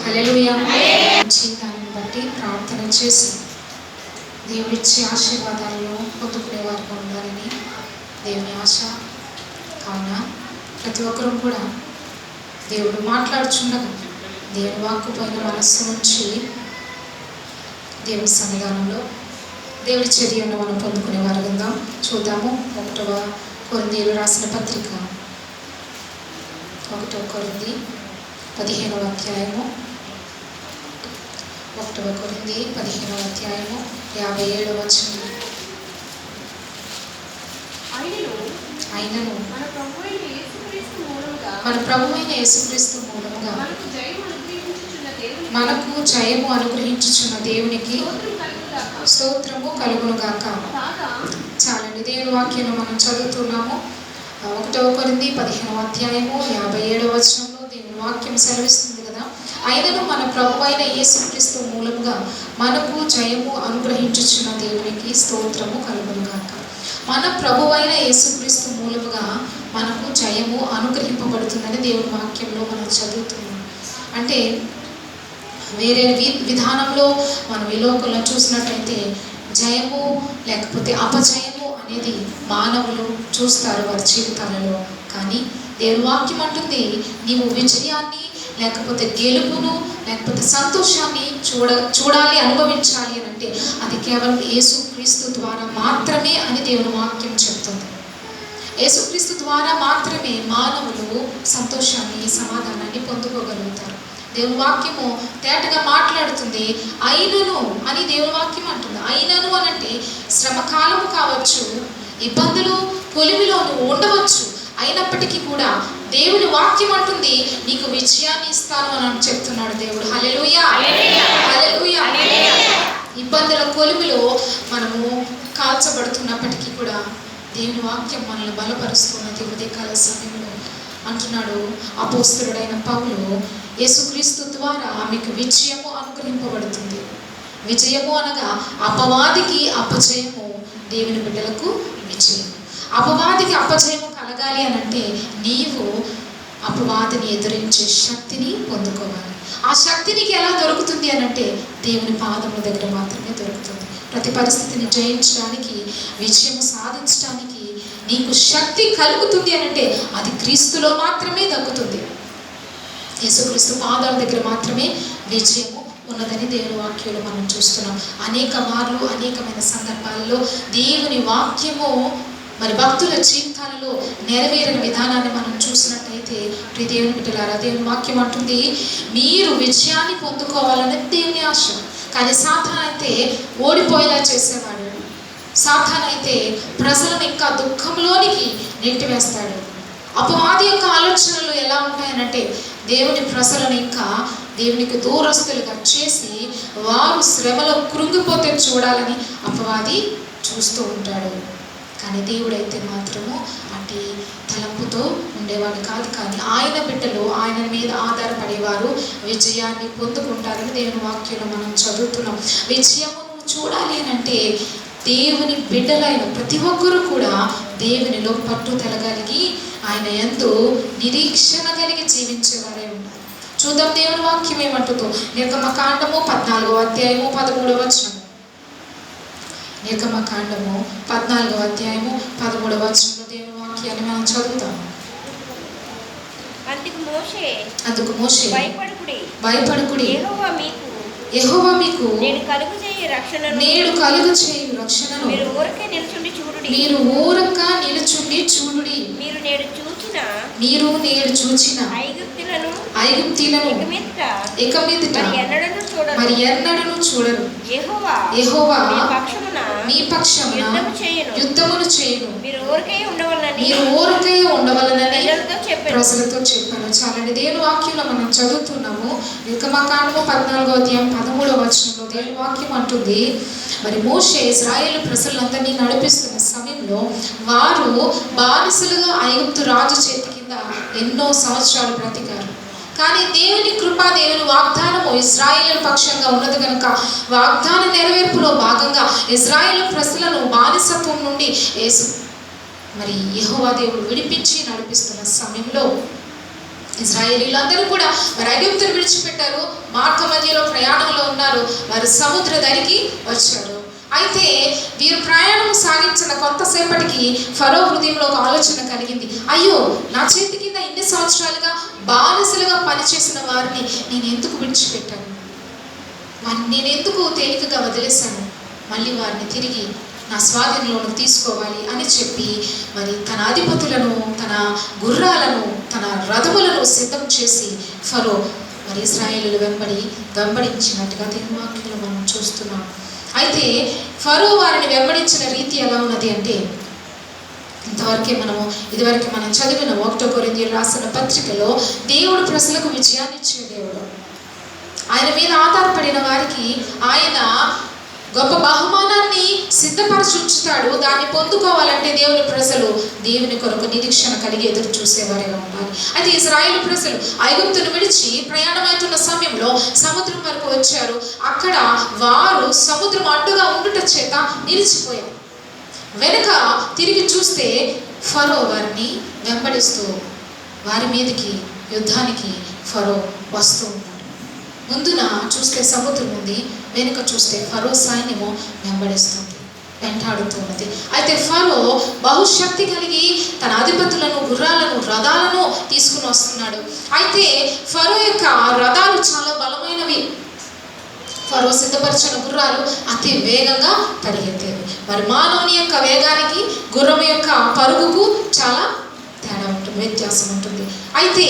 హల్లెలూయా. జీవితాన్ని బట్టి ప్రార్థన చేసి దేవుడిచ్చే ఆశీర్వాదాలను పొందుకునే వారిగా ఉండాలని దేవుని ఆశ. కావున ప్రతి ఒక్కరూ కూడా దేవుడు మాట్లాడుచుండగా దేవుని వాక్కు పైన మనస్సు ఉంచి దేవుని సన్నిధానంలో దేవుడి చర్యను మనం పొందుకునే వారు ఉందాం. చూద్దాము. 1వ కొరింథీయులు రాసిన పత్రిక 1వ కొరింథీ 15వ అధ్యాయము 1వ కొరింథీ 15వ అధ్యాయము 57వ వచనం. ఆయనను మన ప్రభువైన యేసుక్రీస్తు మూలముగా మనకు జయము అనుగ్రహించుచున్న దేవునికి స్తోత్రము కలుగునుగాక. చాలండి. దేవుని వాక్యాన్ని మనం చదువుతున్నాము. 1వ కొరింథీ 15వ అధ్యాయము 57వ వచనంలో దేవుని వాక్యం సెలవిస్తుంది కదా, ఆయనను మన ప్రభువైన యేసుక్రీస్తు మూలముగా మనకు జయము అనుగ్రహించుచున్న దేవునికి స్తోత్రము కలుగునుగాక. మన ప్రభువైన యేసుక్రీస్తు మూలముగా మనకు జయము అనుగ్రహింపబడుతుందని దేవుని వాక్యంలో మనం చదువుతున్నాం. అంటే వేరే విధానంలో మనం ఈ లోకంలో చూసినట్లయితే జయము లేకపోతే అపజయము అనేది మానవులు చూస్తారు వారి జీవితాలలో. కానీ దేవుని వాక్యం అంటుంది, నీవు విజయాన్ని లేకపోతే గెలుపును లేకపోతే సంతోషాన్ని చూడాలి, అనుభవించాలి అని అంటే అది కేవలం యేసుక్రీస్తు ద్వారా మాత్రమే అని దేవుని వాక్యం చెప్తుంది. యేసుక్రీస్తు ద్వారా మాత్రమే మానవులు సంతోషాన్ని, సమాధానాన్ని పొందుకోగలుగుతారు. దేవుని వాక్యము తేటగా మాట్లాడుతుంది. అయినను అని దేవుని వాక్యం అంటుంది. అయినను అనంటే శ్రమకాలము కావచ్చు, ఇబ్బందులు కొలిమిలో ఉండవచ్చు, అయినప్పటికీ కూడా దేవుని వాక్యం అంటుంది నీకు విజయాన్ని ఇస్తాను అని చెప్తున్నాడు దేవుడు. హల్లెలూయా, హల్లెలూయా. ఇబ్బందుల కొలిమిలో మనము కాల్చబడుతున్నప్పటికీ కూడా దేవుని వాక్యం మనల్ని బలపరుస్తున్నది. ఉదయకాల సమయంలో అంటున్నాడు అపోస్తలుడైన పౌలు, యేసుక్రీస్తు ద్వారా మీకు విజయము అనుగ్రహింపబడుతుంది. విజయము అనగా అపవాదికి అపజయము, దేవుని బిడ్డలకు విజయం. అపవాదికి అపజయము కలగాలి అనంటే నీవు అపవాదిని ఎదురించే శక్తిని పొందుకోవాలి. ఆ శక్తి నీకు ఎలా దొరుకుతుంది అనంటే దేవుని పాదముల దగ్గర మాత్రమే దొరుకుతుంది. ప్రతి పరిస్థితిని జయించడానికి, విజయం సాధించడానికి నీకు శక్తి కలుగుతుంది అనంటే అది క్రీస్తులో మాత్రమే దక్కుతుంది. యేసుక్రీస్తు పాదాల దగ్గర మాత్రమే విజయము ఉన్నదని దేవుని వాక్యంలో మనం చూస్తున్నాం. అనేక మార్లు అనేకమైన సందర్భాల్లో దేవుని వాక్యము మరి భక్తుల జీవితాలలో నెరవేరిన విధానాన్ని మనం చూసినట్టయితే ప్రియ దేవుని బిడ్డలారా, దేవుని వాక్యం అంటుంది మీరు విజయాన్ని పొందుకోవాలనే దేవుని ఆశ. కానీ సాతాను అయితే ఓడిపోయేలా చేసేవాడు. సాతాను అయితే ప్రజలను ఇంకా దుఃఖంలోనికి నెట్టివేస్తాడు. అపవాది యొక్క ఆలోచనలు ఎలా ఉంటాయనంటే దేవుని ప్రజలను ఇంకా దేవునికి దూరస్తులుగా చేసి వారు శ్రమలో కృంగిపోతే చూడాలని అపవాది చూస్తూ ఉంటాడు. కానీ దేవుడైతే మాత్రము అటు తలంపుతో ఉండేవాడు కాదు. కానీ ఆయన బిడ్డలు ఆయన మీద ఆధారపడేవారు విజయాన్ని పొందుకుంటారని దేవుని వాక్యంలో మనం చదువుతున్నాం. విజయమును చూడాలి అని అంటే దేవుని బిడ్డలైన ప్రతి ఒక్కరూ కూడా దేవునిలో పట్టుదల కలిగి ఆయన యందు నిరీక్షణ కలిగి జీవించేవారే ఉన్నారు. చూద్దాం దేవుని వాక్యం ఏమంటుందో. నిర్గమకాండము 14వ అధ్యాయము 13వ వచనం. నిర్గమకాండము 14వ అధ్యాయము 13వ వచనంలో దేవుని వాక్యాన్ని మనం చదువుతాము. అందుకు మోషే భయపడకుడి, యెహోవా మీకు నేడు కలుగు చేయు రక్షణను మీరు ఊరక నిలుచుండి చూడుడి. మీరు నేడు చూచిన ఐగుప్తీలను ఇక మీదట మరి ఎన్నడను చూడరు. యెహోవా మీ పక్షమున యుద్ధమును చేయును. మీరు ఊరకై ఉండవలనని ప్రజలతో చెప్పాను. చాలండి. దేవుని వాక్యంలో మనం చదువుతున్నాము. నిర్గమకాండము 14వ అధ్యాయం 13వ వచనంలో దేవుని వాక్యం అంటుంది, మరి మోషే ఇశ్రాయేలు ప్రజలందరినీ నడిపిస్తున్న సమయంలో వారు బానిసలుగా ఐగుప్తు రాజు చేతి కింద ఎన్నో సంవత్సరాలు బ్రతికారు. కానీ దేవుని కృప, దేవుని వాగ్దానము ఇశ్రాయేలు పక్షంగా ఉన్నది కనుక వాగ్దాన నెరవేర్పులో భాగంగా ఇశ్రాయేలు ప్రజలను బానిసత్వం నుండి మరి యెహోవా దేవుడు విడిపించి నడిపిస్తున్న సమయంలో ఇశ్రాయేలీలందరూ కూడా మరి ఐగుప్తును విడిచిపెట్టారు, మార్గ మధ్యలో ప్రయాణంలో ఉన్నారు, వారు సముద్ర దరికి వచ్చారు. అయితే వీరు ప్రయాణం సాగించిన కొంతసేపటికి ఫరో హృదయంలో ఒక ఆలోచన కలిగింది. అయ్యో, నా చేతి కింద ఇన్ని సంవత్సరాలుగా బానిసలుగా పనిచేసిన వారిని నేను ఎందుకు విడిచిపెట్టాను, వారిని నేను ఎందుకు తేలికగా వదిలేశాను, మళ్ళీ వారిని తిరిగి నా స్వాధీనంలోకి తీసుకోవాలి అని చెప్పి మరి తన అధిపతులను, తన గుర్రాలను, తన రథములను సిద్ధం చేసి ఫరో మరి ఇశ్రాయేలీయులు వెంబడించినట్టుగా దేవుని వాక్యంలో మనం చూస్తున్నాం. అయితే ఫరో వారిని వెంబడించిన రీతి ఎలా ఉన్నది అంటే, ఇదివరకే మనం చదివిన 1 కొరింథీయులకు రాసిన పత్రికలో దేవుడు ప్రజలకు విజయాన్ని ఇచ్చే దేవుడు. ఆయన మీద ఆధారపడిన వారికి ఆయన గొప్ప బహుమానాన్ని సిద్ధపరిచి ఉంచుతాడు. దాన్ని పొందుకోవాలంటే దేవుని ప్రజలు దేవుని కొరకు నిరీక్షణ కలిగి ఎదురు చూసేవారిగా ఉండాలి. అయితే ఇశ్రాయేలు ప్రజలు ఐగుప్తును విడిచి ప్రయాణమవుతున్న సమయంలో సముద్రం వరకు వచ్చారు. అక్కడ వారు సముద్రం అడ్డుగా ఉండుట చేత నిలిచిపోయారు. వెనుక తిరిగి చూస్తే ఫరో వారిని వెంబడిస్తూ వారి మీదకి యుద్ధానికి ఫరో వస్తూ ఉన్నాడు. ముందున చూస్తే సముద్రం ఉంది, వెనుక చూస్తే ఫరో సైన్యము వెంబడిస్తుంది, వెంటాడుతున్నది. అయితే ఫరో బహుశక్తి కలిగి తన అధిపతులను, గుర్రాలను, రథాలను తీసుకుని వస్తున్నాడు. అయితే ఫరో యొక్క రథాలు చాలా బలమైనవి. ఫరో సిద్ధపరిచిన గుర్రాలు అతి వేగంగా పరిగెత్తేవి. మరి మానవుని యొక్క వేగానికి గుర్రం యొక్క పరుగుకు చాలా తేడా ఉంటుంది, వ్యత్యాసం ఉంటుంది. అయితే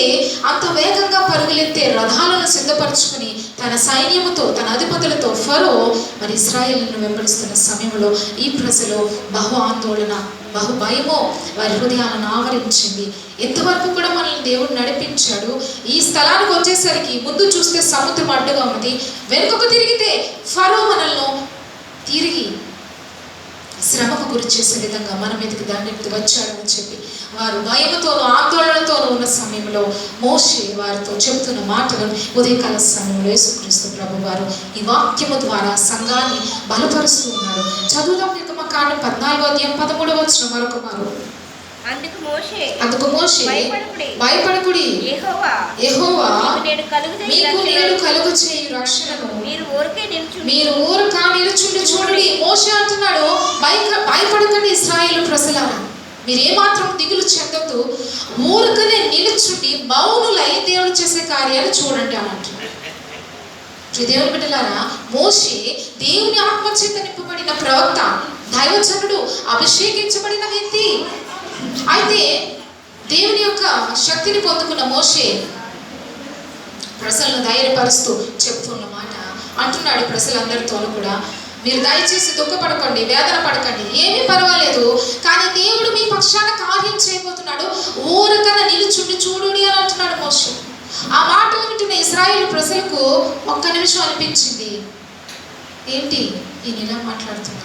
అంత వేగంగా పరుగులెత్తే రథాలను సిద్ధపరచుకుని తన సైన్యముతో, తన అధిపతులతో ఫరో మరి ఇశ్రాయేలును వెంబడిస్తున్న సమయంలో ఈ ప్రజలు బహు ఆందోళన, బహు భయమో వారి హృదయాలను ఆవరించింది. ఎంతవరకు కూడా మనల్ని దేవుడు నడిపించాడు. ఈ స్థలానికి వచ్చేసరికి ముందు చూస్తే సముద్రం అడ్డుగా ఉంది, వెనుకకు తిరిగితే ఫరో మనల్ని తిరిగి శ్రమకు గురి చేసే విధంగా మన మీదకి దండెత్తి వచ్చాడని చెప్పి వారు భయముతోనూ ఆందోళనతోనూ ఉన్న సమయంలో మోషే వారితో చెబుతున్న మాటలు ఉదయకాల సమయంలో యేసుక్రీస్తు ప్రభు వారు ఈ వాక్యము ద్వారా సంఘాన్ని బలపరుస్తూ ఉన్నారు. చదువుదాం నిర్గమకాండం 14వ అధ్యాయం 13వ వచనం మరొక మారు. అందుకు మోషే భయపడకుడి, యెహోవా మీకు నేడు కలుగు చేయు రక్షణను మీరు ఊరక నిలుచుండి చూడండి. మోషే అంటున్నాడు, భయపడకండి ఇశ్రాయేలు ప్రజలారా, మీరు ఏమాత్రం దిగులు చెందొద్దు, ఊరకనే నిలుచుండి మౌనులై దేవుడు చేసే కార్యాలు చూడండి అని అంటున్నాడు. దేవుని బిడ్డలారా, మోషే దేవుని ఆత్మచేత నింపబడిన ప్రవక్త, దైవజనుడు, అభిషేకించబడిన వ్యక్తి. అయితే దేవుని యొక్క శక్తిని పొందుకున్న మోషే ప్రజలను ధైర్యపరుస్తూ చెప్తున్న మాట అంటున్నాడు ప్రజలందరితోనూ కూడా, మీరు దయచేసి దుఃఖపడకండి, వేదన పడకండి, ఏమీ పర్వాలేదు, కానీ దేవుడు మీ పక్షాన కార్యం చేయబోతున్నాడు, ఊరకన నిలుచుండి చూడుడి అని అంటున్నాడు మోషే. ఆ మాటలు వింటున్న ఇశ్రాయేలు ప్రజలకు ఒక్క నిమిషం అనిపించింది, ఏంటి ఈయన ఇలా మాట్లాడుతున్నాడు,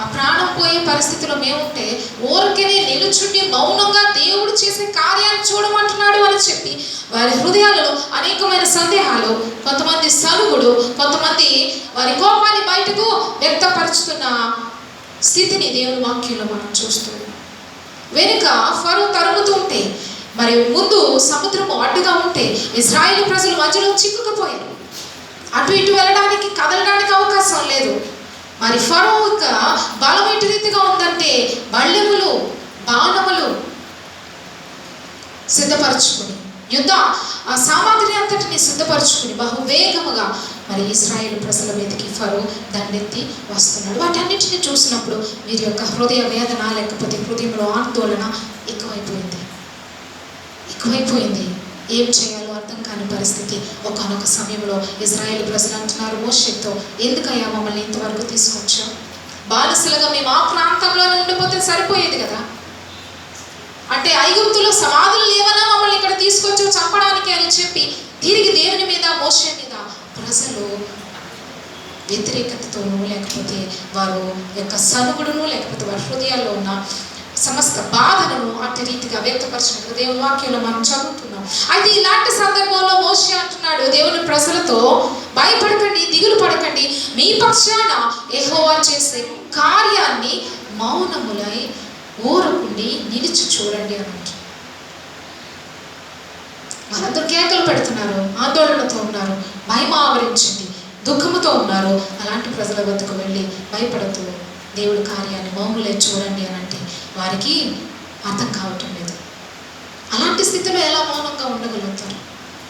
ఆ ప్రాణం పోయే పరిస్థితిలో మేముంటే ఊరికనే నిలుచుండి మౌనంగా దేవుడు చేసే కార్యాన్ని చూడమంటున్నాడు అని చెప్పి వారి హృదయాలలో అనేకమైన సందేహాలు, కొంతమంది సనుగుడు, కొంతమంది వారి కోపాన్ని బయటకు వ్యక్తపరుచుతున్న స్థితిని దేవుని వాక్యంలో మనం చూస్తున్నాం. వెనుక ఫరో తరుముతూ ఉంటే, మరి ముందు సముద్రము అడ్డుగా ఉంటే ఇశ్రాయేలు ప్రజలు మధ్యలో చిక్కుకుపోయారు. అటు ఇటు వెళ్ళడానికి, కదలడానికి అవకాశం లేదు. మరి ఫరో యొక్క బలం ఎటు రీతిగా ఉందంటే బళ్ళెములు, బాణములు సిద్ధపరచుకుని, యుద్ధ సామాగ్రి అంతటిని సిద్ధపరచుకుని బహువేగముగా మరి ఇశ్రాయేలు ప్రజల మీదకి ఫరో దండెత్తి వస్తున్నాడు. వాటన్నిటిని చూసినప్పుడు వీరి యొక్క హృదయ వేదన, లేకపోతే హృదయంలో ఆందోళన ఎక్కువైపోయింది. ఏం చేయాలో అర్థం కాని పరిస్థితి. ఒకానొక సమయంలో ఇశ్రాయేలు ప్రజలు అంటున్నారు మోషేతో, ఎందుకయ్యా మమ్మల్ని ఇంతవరకు తీసుకొచ్చాం, బానిసలుగా మేము ఆ ప్రాంతంలోనే ఉండిపోతే సరిపోయేది కదా, అంటే ఐగుప్తులో సమాధులు లేవనా మమ్మల్ని ఇక్కడ తీసుకొచ్చావు చంపడానికి అని చెప్పి తిరిగి దేవుని మీద, మోషే మీద ప్రజలు వ్యతిరేకతతోనూ, లేకపోతే వారు యొక్క సనుగుడును, లేకపోతే వారి హృదయాల్లో ఉన్న సమస్త బాధను అట్టి రీతిగా వ్యక్తపరిచినట్లు దేవుని వాక్యంలో మనం చదువుతున్నాం. అయితే ఇలాంటి సందర్భంలో మోషే అంటున్నాడు దేవుని ప్రజలతో, భయపడకండి, దిగులు పడకండి, మీ పక్షాన యెహోవా చేసే కార్యాన్ని మౌనములై ఊరకుండి నిలిచి చూడండి అని. వారందరూ కేకలు పెడుతున్నారు, ఆందోళనతో ఉన్నారు, భయం ఆవరించింది, దుఃఖముతో ఉన్నారు. అలాంటి ప్రజల వద్దకు వెళ్ళి భయపడుతూ దేవుడి కార్యాన్ని మౌనులే చూడండి అని అంటే వారికి అర్థం కావటం లేదు. అలాంటి స్థితిలో ఎలా మౌనంగా ఉండగలుగుతారు?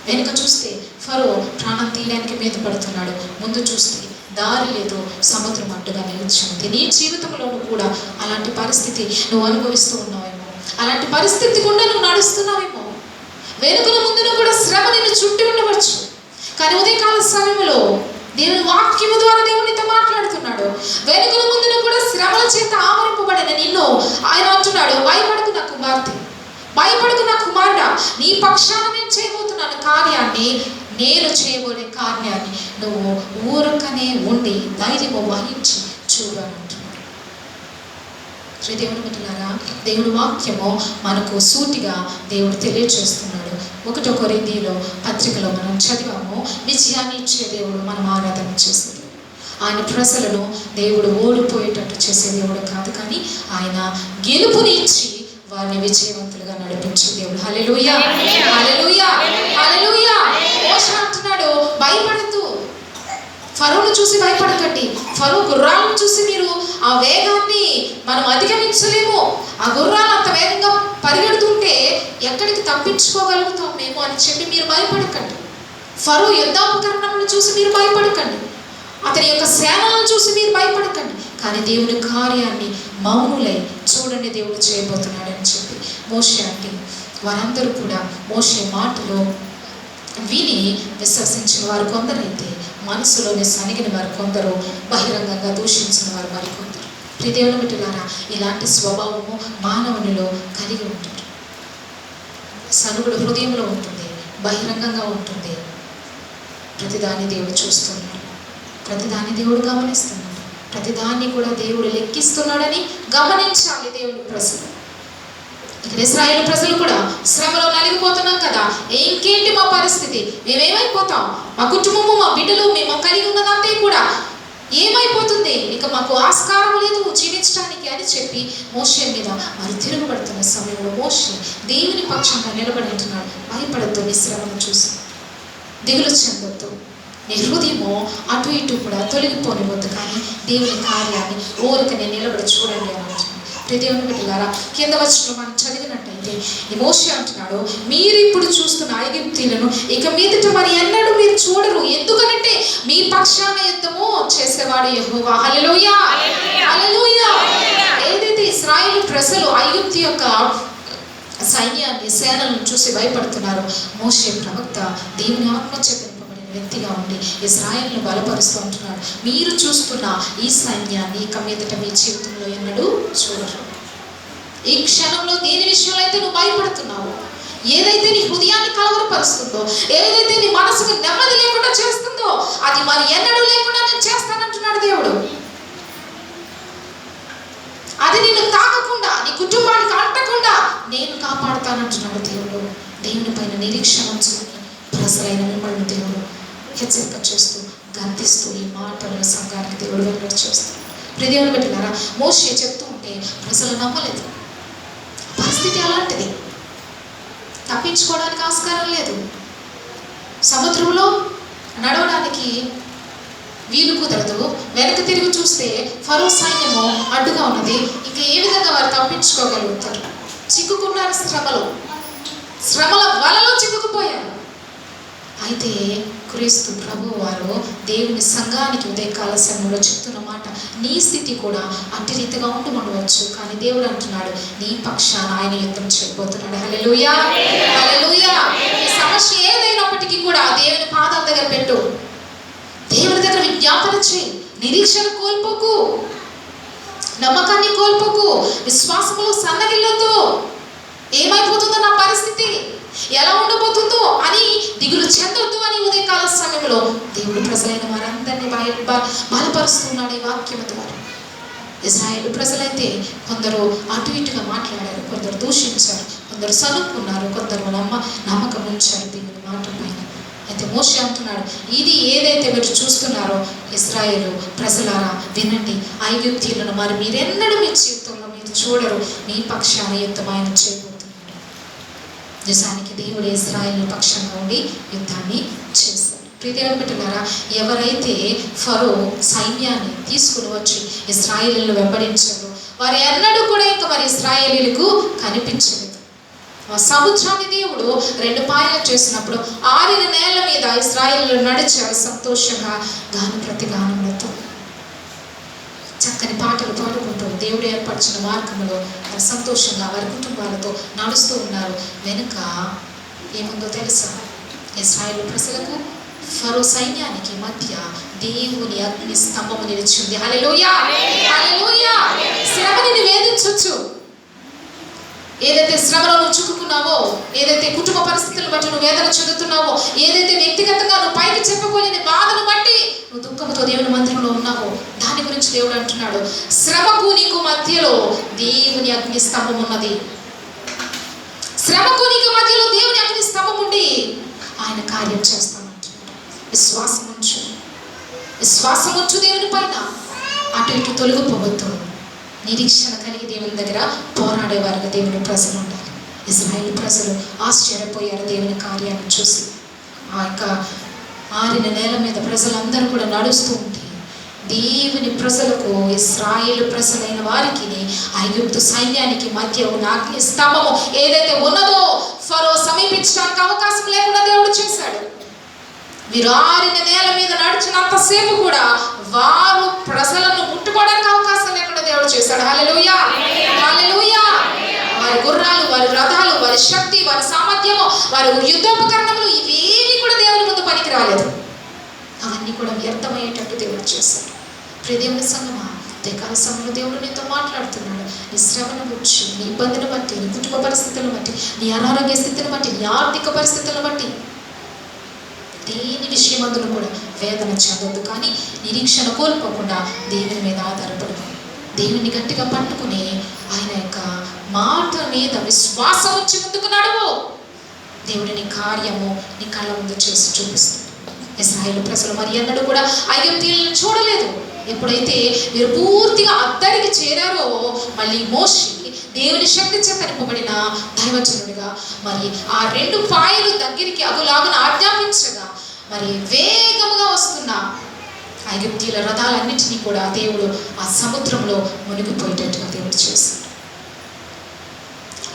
వెనుక చూస్తే ఫరో ప్రాణం తీయడానికి మీద పడుతున్నాడు, ముందు చూస్తే దారి లేదు, సముద్రం అడ్డుగా నిలిచింది. నీ జీవితంలోనూ కూడా అలాంటి పరిస్థితి నువ్వు అనుభవిస్తూ ఉన్నావేమో, అలాంటి పరిస్థితి కూడా నువ్వు నడుస్తున్నావేమో. వెనుకల ముందున కూడా శ్రమ నిన్ను చుట్టి ఉండవచ్చు. కానీ ఉదయకాల సమయంలో దేవుని వాక్యము ద్వారా దేవునితో మాట్లాడుతున్నాడు. వెనుకల ముందున కూడా శ్రమల చేత ఆవరింపబడిన నిన్ను ఆయన అంటున్నాడు, భయపడకు నా కుమార్తె, భయపడకు నా కుమారుడా, నీ పక్షాన నేను చేయబోతున్నాను కార్యాన్ని, నేను చేయబోయే కార్యాన్ని నువ్వు ఊరకనే ఉండి ధైర్యము వహించి చూడాలంటున్నాడు. దేవుని బిడ్డలారా, దేవుని వాక్యము మనకు సూటిగా దేవుడు తెలియజేస్తున్నాడు. 1 కొరింథీయుల పత్రికలో మనం చదివాము, విజయాన్ని ఇచ్చే దేవుడు మనం ఆరాధన చేసేది. ఆయన ప్రజలను దేవుడు ఓడిపోయేటట్టు చేసే దేవుడు కాదు, కానీ ఆయన గెలుపుని ఇచ్చి వారిని విజయవంతులుగా నడిపించే దేవుడు. హల్లెలూయా, హల్లెలూయా, హల్లెలూయా. మోషే అంటున్నాడు, భయపడద్దు, ఫరోను చూసి భయపడకండి. ఫరో గుర్రాలను చూసి మీరు ఆ వేగాన్ని మనం అధిగమించలేము, ఆ గుర్రాలు అంత వేగంగా పరిగెడుతుంటే ఎక్కడికి తప్పించుకోగలుగుతాం మేము అని చెప్పి మీరు భయపడకండి. ఫరో యుద్ధోపకరణలను చూసి మీరు భయపడకండి, అతని యొక్క సేనలను చూసి మీరు భయపడకండి, కానీ దేవుని కార్యాన్ని మౌనులై చూడండి దేవుడు చేయబోతున్నాడని చెప్పి మోషే అంటే వారందరూ కూడా మోషే మాటలు విని విశ్వసించిన వారు కొందరైతే మనసులోనే సనిగిన వారు కొందరు, బహిరంగంగా దూషించిన వారు మరికొందరు. దేవుని బిడ్డలారా, ఇలాంటి స్వభావము మానవునిలో కలిగి ఉంటుంది. సనుగుడు హృదయంలో ఉంటుంది, బహిరంగంగా ఉంటుంది. ప్రతిదాన్ని దేవుడు చూస్తున్నాడు, ప్రతిదాన్ని దేవుడు గమనిస్తున్నాడు, ప్రతిదాన్ని కూడా దేవుడు లెక్కిస్తున్నాడని గమనించాలి దేవుని ప్రజలు. ఇక్కడ ఇశ్రాయేలు ప్రజలు కూడా శ్రమలో నలిగిపోతున్నాం కదా, ఇంకేంటి మా పరిస్థితి, మేమేమైపోతాం, మా కుటుంబము, మా బిడ్డలు, మేము కలిగి ఉన్నదంతా కూడా ఏమైపోతుంది, ఇక మాకు ఆస్కారం లేదు జీవించడానికి అని చెప్పి మోషే మీద మరి తిరుగుబడుతున్న సమయంలో మోషే దేవుని పక్షంగా నిలబడి అంటున్నాడు, భయపడద్దు, నీ శ్రమను చూసి దిగులు చెందొద్దు, నీ హృదయము అటు ఇటు కూడా తొలగిపోనివద్దు, కానీ దేవుని కార్యాన్ని ఓరికనే నిలబడి చూడండి అని అంటున్నాడు. దేవుని బిడ్డలారా, కింద వచనంలో మనం చదివినట్టయితే ఈ మోషే అంటున్నాడు, మీరు ఇప్పుడు చూస్తున్న ఐగుప్తీయులను ఇక మీదట మరి ఎన్నడూ మీరు చూడరు, ఎందుకనంటే మీ పక్షాన యుద్ధము చేసేవాడు యెహోవా. హల్లెలూయా, హల్లెలూయా. ఏదైతే ఇశ్రాయేలు ప్రజలు ఐగుప్తు యొక్క సైన్యాన్ని, సేనలను చూసి భయపడుతున్నారు, మోషే ప్రవక్త దేవుని ఆత్మచేత వ్యక్తిగా ఉండి ఇశ్రాయేలును బలపరుస్తూ అంటున్నాడు, మీరు చూస్తున్న ఈ సైన్యాన్ని ఇక మీదట మీ జీవితంలో ఎన్నడూ చూడరు. ఈ క్షణంలో దేని విషయంలో అయితే నువ్వు భయపడుతున్నావో, ఏదైతే నీ హృదయాన్ని కలవరపరుస్తుందో, ఏదైతే నీ మనసుకు నెమ్మది లేకుండా చేస్తుందో, అది మరి ఎన్నడూ లేకుండా నేను చేస్తానంటున్నాడు దేవుడు. అది నిన్ను తాకకుండా, నీ కుటుంబానికి అంటకుండా నేను కాపాడుతానంటున్నాడు దేవుడు. దేవుని పైన నిరీక్షణ ఉంచుకుని ప్రజలైన మిమ్మల్ని దేవుడు హెచ్చరిక చేస్తూ, గద్దిస్తూ ఈ మాటలను సంఘానికి దేవుడు వెల్లడి చేస్తాడు. దేవుని బిడ్డలారా, మోషే చెప్తూ ఉంటే ప్రజలు నమ్మలేదు. పరిస్థితి అలాంటిది, తప్పించుకోవడానికి ఆస్కారం లేదు, సముద్రంలో నడవడానికి వీలు కుదరదు, వెనక తిరిగి చూస్తే ఫరో సైన్యము అడ్డుగా ఉన్నది, ఇంకా ఏ విధంగా వారు తప్పించుకోగలుగుతారు? చిక్కుకున్నారు శ్రమల వలలో చిక్కుకుపోయారు. అయితే క్రీస్తు ప్రభు వారు దేవుని సంఘానికి ఉదయకాల సమయంలో చెప్తున్న మాట, నీ స్థితి కూడా అట్టి రీతిగా ఉండవచ్చు, కానీ దేవుడు అంటున్నాడు, నీ పక్షాన ఆయన యుద్ధం చేయబోతున్నాడు. హల్లెలూయా, హల్లెలూయా. ఈ సమస్య ఏదైనప్పటికీ కూడా దేవుని పాదాల దగ్గర పెట్టు, దేవుని దగ్గర విజ్ఞాపన చేయి, నిరీక్షణ కోల్పోకు, నమ్మకాన్ని కోల్పోకు, విశ్వాసములో సన్నగిల్లొద్దు. ఏమైపోతుందో నా పరిస్థితి, ఎలా ఉండబోతుందో అని దిగులు చెందొద్దు అని ఉదయకాల సమయంలో దేవుడు ప్రజలైన వారందరినీ బలపరుస్తున్నాడు ఈ వాక్యం ద్వారా. ఇశ్రాయేలు ప్రజలైతే కొందరు అటు ఇటుగా మాట్లాడారు, కొందరు దూషించారు, కొందరు సనుక్కున్నారు, కొందరు నమ్మకం ఉంచారు దేవుని మాట పైన. అయితే మోషే అంటున్నాడు, ఇది ఏదైతే మీరు చూస్తున్నారో ఇశ్రాయేలు ప్రజలారా వినండి, ఐగుప్తీయులను మరి మీరెన్నడూ మీ జీవితంలో మీరు చూడరు, మీ పక్షాన యుద్ధం ఆయన చేయబోతున్నాడు. నిజానికి దేవుడు ఇశ్రాయేలు పక్షంగా ఉండి యుద్ధాన్ని చేశాడు. ప్రియదేవుని బిడ్డలారా, ఎవరైతే ఫరో సైన్యాన్ని తీసుకుని వచ్చి ఇశ్రాయేలీలను వెంబడించారో వారు ఎన్నడూ కూడా ఇంకా మరి ఇశ్రాయేలీలకు కనిపించలేదు. ఆ సముద్రాన్ని దేవుడు 2 పాయలు చేసినప్పుడు ఆరిన నేల మీద ఇశ్రాయేలీలు నడిచారు సంతోషంగా, గాన ప్రతిగానములతో చక్కని పాటలు పాడుకుంటూ దేవుడు ఏర్పరిచిన మార్గంలో వారు సంతోషంగా వారి కుటుంబాలతో నడుస్తూ ఉన్నారు. వెనుక ఏముందో తెలుసా? ఇశ్రాయేలు ప్రజలకు ఫరో సైన్యానికి మధ్య దేవుని అగ్ని స్తంభము నిలిచింది. హల్లెలూయా, హల్లెలూయా. శ్రమని నివేదించొచ్చు. ఏదైతే శ్రమలో నువ్వు చిక్కుకున్నావో, ఏదైతే కుటుంబ పరిస్థితులను బట్టి నువ్వు వేదన చెందుతున్నావో, ఏదైతే వ్యక్తిగతంగా నువ్వు పైకి చెప్పుకోలేని బాధను బట్టి నువ్వు దుఃఖంతో దేవుని మందిరంలో ఉన్నావో, దాని గురించి దేవుడు అంటున్నాడు, శ్రమకు నీకు మధ్యలో దేవుని అగ్ని స్తంభం ఉన్నది. శ్రమకు నీకు మధ్యలో దేవుని అగ్ని స్తంభం ఉండి ఆయన కార్యం చేస్తానంటున్నాడు. విశ్వాసం ఉంచు, విశ్వాసం ఉంచు దేవుని పైన. అటు ఇటు తొలగిపోవద్దు. నిరీక్షణ కలిగి దేవుని దగ్గర పోరాడేవారుగా దేవుని ప్రజలు ఉండాలి. ఇశ్రాయేలు ప్రజలు ఆశ్చర్యపోయారు దేవుని కార్యాన్ని చూసి. ఆ యొక్క ఆరిన నేల మీద ప్రజలందరూ కూడా నడుస్తూ ఉంటే దేవుని ప్రజలకు, ఇశ్రాయేలు ప్రజలైన వారికి ఐగుప్తు సైన్యానికి మధ్య ఉన్న అగ్ని స్తంభము ఏదైతే ఉన్నదో ఫరో సమీపించడానికి అవకాశం లేకుండా దేవుడు చేశాడు. వీరు ఆరిన నేల మీద నడిచినంతసేపు కూడా వారు ప్రజలను ముట్టుకోవడానికి అవకాశం లేకుండా దేవుడు చేశాడు. హల్లెలూయా, హల్లెలూయా. వారి గుర్రాలు, వారి రథాలు, వారి శక్తి, వారి సామర్థ్యము, వారి యుద్ధోపకరణములు ఇవేవి కూడా దేవుని ముందు పనికి రాలేదు. అవన్నీ కూడా వ్యర్థమయ్యేటట్టు దేవుడు చేశాడు. ప్రియ దేవుని సంగమా, ఉదయకాల సమయంలో దేవుడు నీతో మాట్లాడుతున్నాడు. నీ శ్రమను గురించి, నీ ఇబ్బందిని బట్టి, నీ కుటుంబ పరిస్థితులను బట్టి, నీ అనారోగ్య స్థితిని బట్టి, నీ ఆర్థిక పరిస్థితులను బట్టి దేని విషయమందును కూడా వేదన చెందొద్దు. కానీ నిరీక్షణ కోల్పోకుండా దేవుని మీద ఆధారపడు. దేవుని గట్టిగా పట్టుకుని ఆయన యొక్క మాట మీద విశ్వాసం వచ్చి ముందుకు నడువు. దేవుడి నీ కార్యము నీ కళ్ళ ముందు చేసి చూపిస్తాడు. ఇశ్రాయేలు ప్రజలు మరి ఎన్నడూ కూడా ఐగుప్తీయులను చూడలేదు. ఎప్పుడైతే మీరు పూర్తిగా అద్దరికి చేరారో మళ్ళీ మోషే దేవుని శక్తి చేత నింపబడిన దైవజనుడిగా మరి ఆ 2 పాయలు దగ్గరికి అగులాగున ఆజ్ఞాపించగా మరి వేగముగా వస్తున్న ఐగుప్తీయుల రథాలన్నింటినీ కూడా దేవుడు ఆ సముద్రంలో మునిగిపోయేటట్టుగా దేవుడు చేశాడు.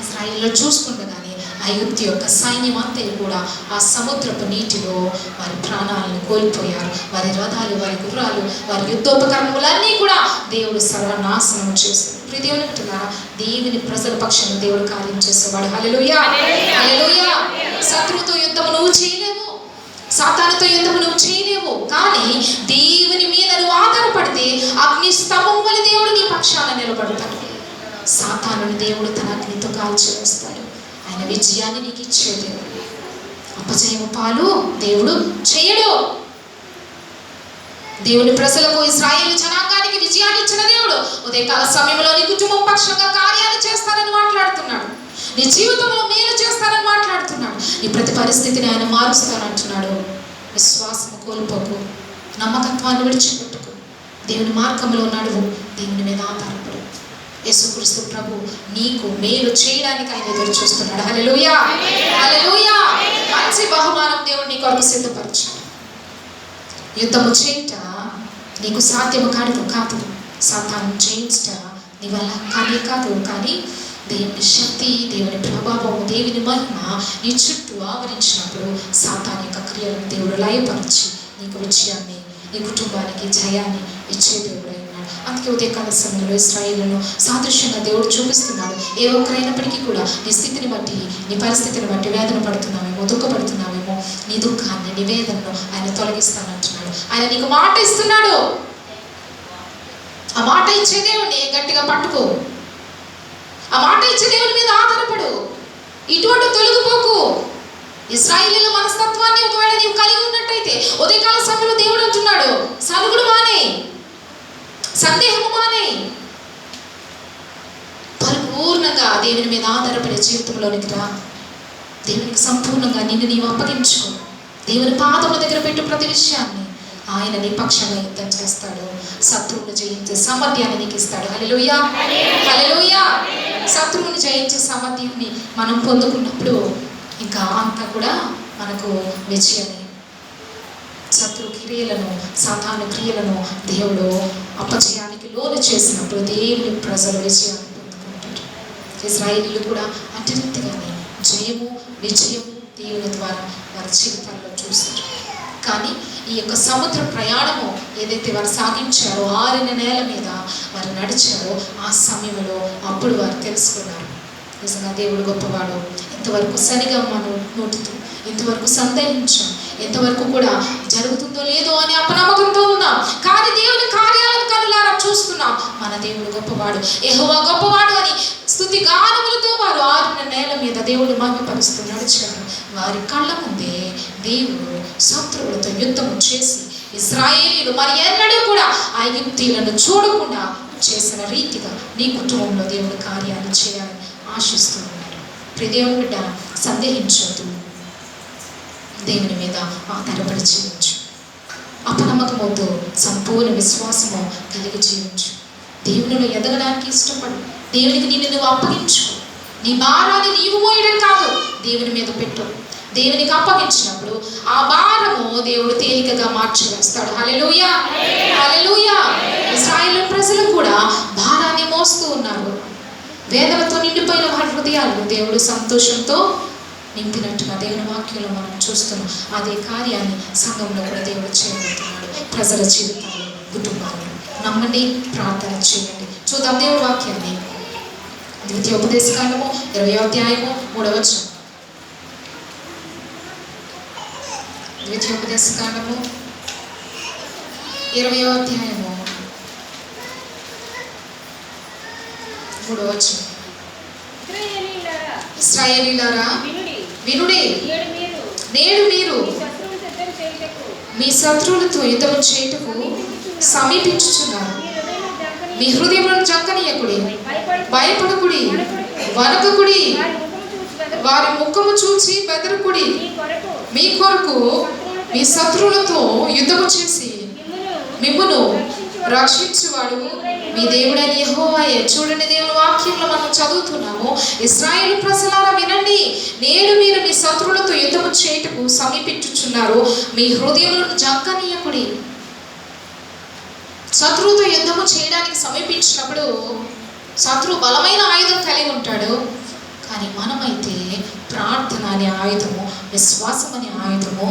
ఇశ్రాయేలు చూస్తుండగానే ఐగుప్తు యొక్క సైన్యం అంతా కూడా ఆ సముద్రపు నీటిలో వారి ప్రాణాలను కోల్పోయారు. వారి రథాలు, వారి గుర్రాలు, వారి యుద్ధోపకరణములన్నీ కూడా దేవుడు సర్వనాశనం చేశాడు. ప్రియ దేవుని అంటున్నారా, దేవుని ప్రజల పక్షంలో దేవుడు కార్యం చేసేవాడు. హల్లెలూయా, హల్లెలూయా. శత్రువుతో యుద్ధము నువ్వు చేయలేవు, సాతానుతో యుద్ధము నువ్వు చేయలేవు. కానీ దేవుని మీద నువ్వు ఆధారపడితే అగ్ని స్తంభం వల్ల దేవుడు నీ పక్షాన నిలబడతాడు. సాతానుని దేవుడు తన అగ్నితో కాల్చివేస్తాడు. ఆయన విజయాన్ని నీకు ఇచ్చేది. అపజయము పాలు దేవుడు చేయడు. దేవుని ప్రజలకు, ఇశ్రాయేలు జనాంగానికి విజయాన్ని ఇచ్చిన దేవుడు ఉదయకాల సమయంలో నీ కుటుంబం పక్షంగా కార్యాలు చేస్తానని మాట్లాడుతున్నాడు. నీ జీవితంలో మేలు చేస్తానని మాట్లాడుతున్నాడు. నీ ప్రతి పరిస్థితిని ఆయన మారుస్తానంటున్నాడు. విశ్వాసము కోల్పోకు, నమ్మకత్వాన్ని విడిచిపెట్టుకు, దేవుని మార్గంలో నడువు, దేవుని మీద ఆధారపడు. యేసుక్రీస్తు ప్రభు నీకు మేలు చేయడానికి ఆయన ఎదురు చూస్తున్నాడు. హల్లెలూయా, హల్లెలూయా. మంచి బహుమానం దేవుడు నీ కొరకు సిద్ధపరిచాడు. యుద్ధము చేయుట నీకు సాధ్యము కాదు. సాతాను జయించుట నీ వల్ల కానీ కాదు. కానీ దేవుని శక్తి, దేవుని ప్రభావం, దేవుని మహిమ నీ చుట్టూ ఆవరించినప్పుడు సాతాను యొక్క క్రియలను దేవుడు లయపరిచి నీకు విజయాన్ని, నీ కుటుంబానికి జయాన్ని ఇచ్చే దేవుడు అయినాడు. అందుకే ఉదయకాల సమయంలో ఇశ్రాయేలును సాదృశ్యంగా దేవుడు చూపిస్తున్నాడు. ఏ ఒక్కరైనప్పటికీ కూడా నీ స్థితిని బట్టి, నీ పరిస్థితిని బట్టి వేదన పడుతున్నావేమో, దుఃఖపడుతున్నావేమో, నీ దుఃఖాన్ని, నీ వేదనను ఆయన తొలగిస్తానంటున్నాడు. ఆయన నీకు మాట ఇస్తున్నాడు. ఆ మాట ఇచ్చే దేవుడిని గట్టిగా పట్టుకో. ఆ మాట ఇచ్చే దేవుని మీద ఆధారపడు. ఇటువంటి తొలగిపోకు. ఇశ్రాయేలీయుల మనస్తత్వాన్ని ఒకవేళ నీవు కలిగి ఉన్నట్టయితే ఉదయకాల సమయంలో దేవుడు అంటున్నాడు, సనుగుడు మానే, సందేహము మానే, పరిపూర్ణంగా దేవుని మీద ఆధారపడే జీవితంలోనికి రా. దేవునికి సంపూర్ణంగా నిన్ను నీవు అప్పగించుకో. దేవుని పాదముల దగ్గర పెట్టు ప్రతి విషయాన్ని. ఆయన నీ పక్షంగా యుద్ధం చేస్తాడు. శత్రువును జయించే సామర్థ్యాన్ని నీకు ఇస్తాడు. హల్లెలూయా, హల్లెలూయా. శత్రువుని జయించే సామర్థ్యాన్ని మనం పొందుకున్నప్పుడు ఇంకా అంతా కూడా మనకు విజయమే. శత్రు క్రియలను, సాతాను క్రియలను దేవుడు అపజయానికి లోను చేసినప్పుడు దేవుని ప్రజలు విజయాన్ని పొందుకుంటారు. ఇశ్రాయేలీయులు కూడా అట్టి రీతిగానే జయము విజయము దేవుని ద్వారా వారి జీవితాల్లో చూస్తారు. కానీ ఈ యొక్క సముద్ర ప్రయాణము ఏదైతే వారు సాగించారో, ఆరిన నేల మీద వారు నడిచారో, ఆ సమయంలో అప్పుడు వారు తెలుసుకున్నారు నిజంగా దేవుడు గొప్పవాడు. ఇంతవరకు సరిగా మనం నోటితో ఇంతవరకు సందేహించాం, ఎంతవరకు కూడా జరుగుతుందో లేదో అని అపనమ్మకంతో ఉన్నాం. కానీ దేవుని కార్యాలను కనులారా చూస్తున్నాం. మన దేవుడు గొప్పవాడు, యెహోవా గొప్పవాడు అని స్తుతి గానములతో వారు ఆరిన నేల మీద దేవుడు మహిమపరుస్తూ నడిచారు. వారి కళ్ళ ముందే దేవుడు శత్రువులతో యుద్ధం చేసి ఇశ్రాయేలీయులు మరి ఎన్నడూ కూడా ఐగుప్తీయులను చూడకుండా చేసిన రీతిగా నీ కుటుంబంలో దేవుడు కార్యాలు చేయాలని ఆశిస్తూ ఉన్నాడు. ప్రియ దేవుని బిడ్డ, సందేహించొద్దు, దేవుని మీద ఆధారపడి జీవించు. అపనమ్మకమొద్దు, సంపూర్ణ విశ్వాసము కలిగి జీవించు. దేవునిలో ఎదగడానికి ఇష్టపడు. దేవునికి నువ్వు అప్పగించుకో. నీ భారాన్ని నీవు మోయడం కాదు, దేవుని మీద పెట్టు. దేవునికి అప్పగించినప్పుడు ఆ భారము దేవుడు తేలికగా మార్చివేస్తాడు. హల్లెలూయా, హల్లెలూయా. ఇశ్రాయేలు ప్రజలు కూడా భారాన్ని మోస్తూ ఉన్నారు. వేదనతో నిండిపోయిన వారి హృదయాలను దేవుడు సంతోషంతో నింపినట్టుగా దేవుని వాక్యంలో మనం చూస్తున్నాం. అదే కార్యాన్ని సంఘంలో కూడా దేవుడు చేయబోతున్నాడు. ప్రజల జీవితాలు, కుటుంబాలు. నమ్మండి, ప్రార్థన చేయండి. చూద్దాం దేవుని వాక్యాన్ని. ద్వితీయోపదేశకాండము 20వ అధ్యాయము 3వ వచనం. ద్వితీయోపదేశకాండము 20వ అధ్యాయము 3వ వచనం. ఇశ్రాయేలీయులారా వినుడి, నేడు మీరు మీ శత్రువులతో యుద్ధం చేయుటకు సమీపించుచున్నారు. మీ హృదయములను జంకనీయకుడి, భయపడకుడి, వణకకుడి, వారి ముఖము చూచి బెదరకుడి. మీ కొరకు మీ శత్రువులతో యుద్ధము చేసి మిమ్మును రక్షించువాడు మీ దేవుడైన యెహోవాయే. చూడండి, దేవుని వాక్యంలో మనం చదువుతున్నాము. ఇశ్రాయేలు ప్రజలారా వినండి, నేడు మీరు మీ శత్రువులతో యుద్ధము చేయుటకు సమీపించుచున్నారు. మీ హృదయములను జంకనీయకుడి. శత్రువుతో యుద్ధము చేయడానికి సమీపించినప్పుడు శత్రువు బలమైన ఆయుధం కలిగి ఉంటాడు. కానీ మనమైతే ప్రార్థన అనే ఆయుధము, విశ్వాసం అనే ఆయుధము,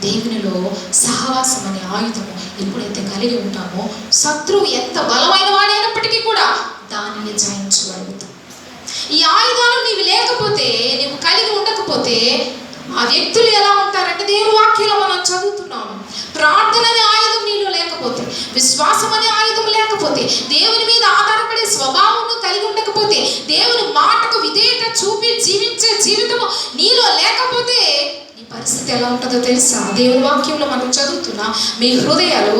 దేవునిలో సహవాసం అనే ఆయుధము ఎప్పుడైతే కలిగి ఉంటామో శత్రువు ఎంత బలమైన వాడైనప్పటికీ కూడా దానిని జయించగలుగుతాం. ఈ ఆయుధాలు నీవు లేకపోతే, నీవు కలిగి ఉండకపోతే ఆ వ్యక్తులు ఎలా ఉంటారంటే, దేవుని వాక్యంలో మనం చదువుతున్నాము. ప్రార్థన అనే ఆయుధం నీలో లేకపోతే, విశ్వాసం అనే ఆయుధం లేకపోతే, దేవుని మీద ఆధారపడే స్వభావం కలిగి ఉండకపోతే, దేవుని మాటకు విధేయత చూపి జీవించే జీవితము నీలో లేకపోతే నీ పరిస్థితి ఎలా ఉంటుందో తెలుసా? దేవుని వాక్యంలో మనం చదువుతున్నా, మీ హృదయాలు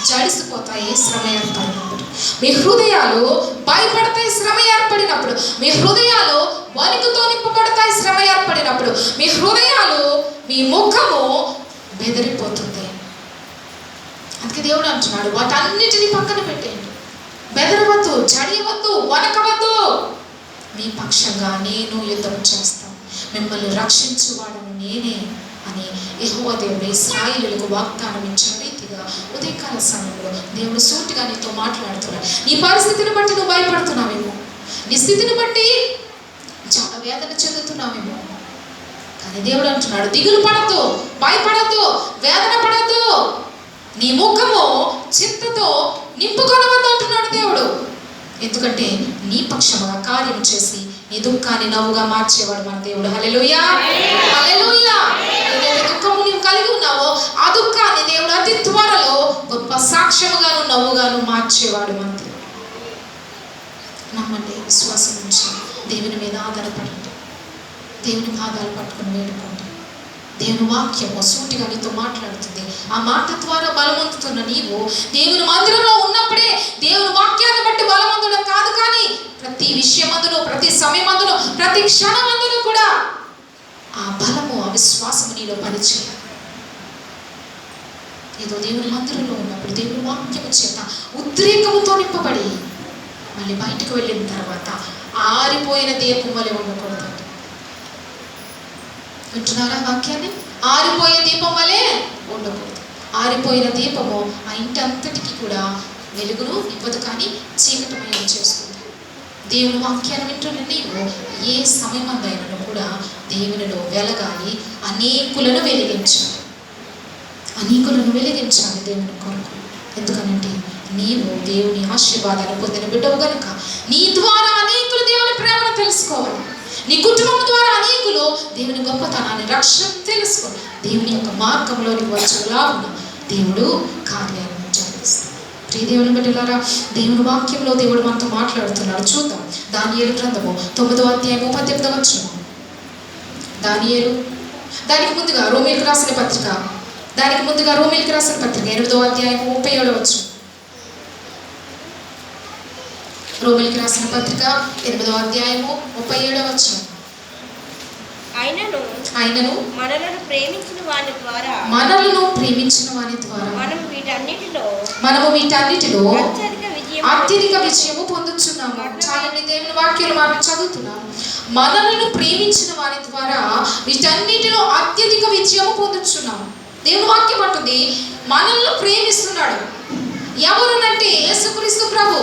జడిసిపోతాయి శ్రమ ఏర్పడినప్పుడు, మీ హృదయాలు భయపడతాయి శ్రమ ఏర్పడినప్పుడు, మీ హృదయాలు వణుకుతో నింపబడతాయి శ్రమ ఏర్పడినప్పుడు, మీ హృదయాలు, మీ ముఖము బెదిరిపోతుంది. అందుకే దేవుడు అంటున్నాడు, వాటన్నిటిని పక్కన పెట్టేయండి. బెదరవద్దు, జడియవద్దు, వణకవద్దు. మీ పక్షంగా నేను యుద్ధం చేస్తాను, మిమ్మల్ని రక్షించువాడను నేనే అని యెహోవా దేవుడు ఇశ్రాయేలులకు వాగ్దానం ఇచ్చిన రీతిగా ఉదయకాల సమయంలో దేవుడు సూటిగా నీతో మాట్లాడుతున్నాడు. నీ పరిస్థితిని బట్టి నువ్వు భయపడుతున్నావేమో, నీ స్థితిని బట్టి చాలా వేదన చెందుతున్నావేమో. కానీ దేవుడు అంటున్నాడు, దిగులు పడద్దు, భయపడద్దు, వేదన పడద్దు. నీ ముఖము చింతతో నింపుకొనవద్దు అంటున్నాడు దేవుడు. ఎందుకంటే నీ పక్షముగా కార్యం చేసి నీ దుఃఖాన్ని నవ్వుగా మార్చేవాడు మన దేవుడు. హల్లెలూయా, హల్లెలూయా. ఏదైతే దుఃఖము నీవు కలిగి ఉన్నావో ఆ దుఃఖాన్ని దేవుడు అతి త్వరలో గొప్ప సాక్ష్యముగాను నవ్వుగాను మార్చేవాడు మన దేవుడు. నమ్మండి, విశ్వాసం ఉంచి దేవుని మీద ఆధారపడండి. దేవుని పాదాలు పట్టుకుని వేడుకోండి. దేవుని వాక్యము సూటిగా నీతో మాట్లాడుతుంది. ఆ మాట ద్వారా బలవంతుతున్న నీవు దేవుని మందిరంలో ఉన్నప్పుడే దేవుని వాక్యాన్ని బట్టి బలవంతుడం కాదు, కానీ ప్రతి విషయమందును, ప్రతి సమయమందును, ప్రతి క్షణమందును కూడా ఆ బలము, ఆ విశ్వాసము నీలో పనిచేయాలి. ఏదో దేవుని మందిరంలో ఉన్నప్పుడు దేవుని వాక్యము చేత ఉద్రేకముతో నింపబడి మళ్ళీ బయటకు వెళ్ళిన తర్వాత ఆరిపోయిన దీపం వలె ఉండకూడదు. వింటున్నారా వాక్యాన్ని? ఆరిపోయే దీపం వలె ఉండకూడదు. ఆరిపోయిన దీపము ఆ ఇంటి అంతటికి కూడా వెలుగును ఇవ్వదు, కానీ చీకటమయం చేస్తుంది. దేవుని వాక్యాన్ని వింటున్న నీవు ఏ సమయమందైనా కూడా దేవునిలో వెలగాలి, అనేకులను వెలిగించాలి. అనేకులను వెలిగించాలి దేవుని కొరకు. ఎందుకనంటే నీవు దేవుని ఆశీర్వాదాలు పొందిన బిడ్డవు కనుక నీ ద్వారా అనేకులు దేవుని ప్రేమను తెలుసుకోవాలి. నీ కుటుంబం ద్వారా అనేకులు దేవుని గొప్పతనాన్ని, రక్షణ తెలుసుకోవాలి. దేవుని యొక్క మార్గంలోనికి వచ్చేలాగా దేవుడు కార్యాలను జరిగిస్తాడు. ప్రియ దేవుని బిడ్డలారా, దేవుని వాక్యంలో దేవుడు మనతో మాట్లాడుతున్నాడు. చూద్దాం. దానియేలు గ్రంథము 9వ అధ్యాయము 18వ వచనం. దానియేలు, దానికి ముందుగా రోమీయులకు రాసిన పత్రిక 8వ అధ్యాయము 37వ వచనం. రోమీయులకు రాసిన పత్రిక 8వ అధ్యాయము 37వ వచనం. అయినను మనలను ప్రేమించిన వాని ద్వారా మనము వీటన్నిటిలో అత్యధిక విజయము పొందుచున్నాము. చాలండి, దేవుని వాక్యాలు మనం చదువుతున్నాము. మనలను ప్రేమించిన వారి ద్వారా వీటన్నిటిలో అత్యధిక విజయము పొందుచున్నాము. దేవుని వాక్యం అంటుంది మనల్ని ప్రేమిస్తున్నాడు. ఎవరునంటే యేసుక్రీస్తు ప్రభు.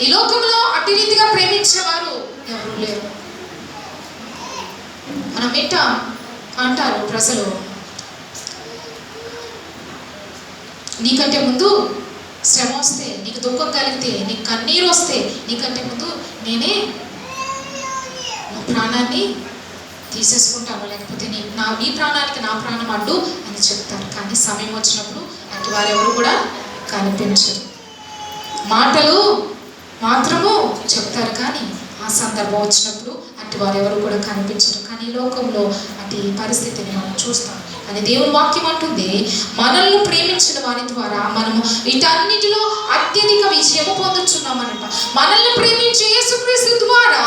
ఈ లోకంలో అట్టి రీతిగా ప్రేమించేవారు ఎవరు లేరు. మనం వింటాం, అంటారు ప్రజలు, నీకంటే ముందు శ్రమ వస్తే, నీకు దుఃఖం కలిగితే, నీకు కన్నీరు వస్తే, నీకంటే ముందు నేనే నా ప్రాణాన్ని తీసేసుకుంటాను, లేకపోతే నీ ప్రాణానికి నా ప్రాణం అడ్డు అని చెప్తారు. కానీ సమయం వచ్చినప్పుడు అటు వారెవరు కూడా కనిపించరు. మాటలు మాత్రము చెప్తారు, కానీ ఆ సందర్భం వచ్చినప్పుడు అటు వారెవరు కూడా కనిపించరు. కానీ ఈ లోకంలో అటు పరిస్థితిని మనం చూస్తాం. కానీ దేవుని వాక్యం అంటుంది మనల్ని ప్రేమించిన వారి ద్వారా మనము వీటన్నిటిలో అత్యధిక విజయము పొందుతున్నామన్నట. మనల్ని ప్రేమించే యేసుక్రీస్తు ద్వారా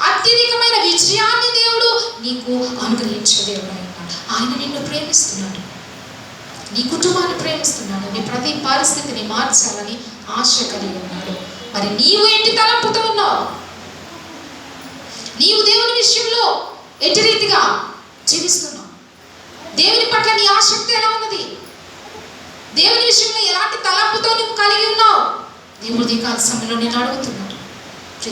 అత్యధికమైన విజయాన్ని దేవుడు నీకు అనుగ్రహించే దేవుడు అన్నమాట. ఆయన నిన్ను ప్రేమిస్తున్నాడు, నీ కుటుంబాన్ని ప్రేమిస్తున్నాడు, నీ ప్రతి పరిస్థితిని మార్చాలని ఆశ కలిగి ఉన్నాడు. మరి నీవు ఏంటి తలంపుతూ ఉన్నావు? నీవు దేవుని విషయంలో ఎట్టి రీతిగా జీవిస్తున్నావు? దేవుని పట్ల నీ ఆసక్తి ఎలా ఉన్నది? దేవుని విషయంలో ఎలాంటి తలంపుతో నువ్వు కలిగి ఉన్నావు? దేవుడు ఈ కాల సమయంలో నేను అడుగుతున్నాడు.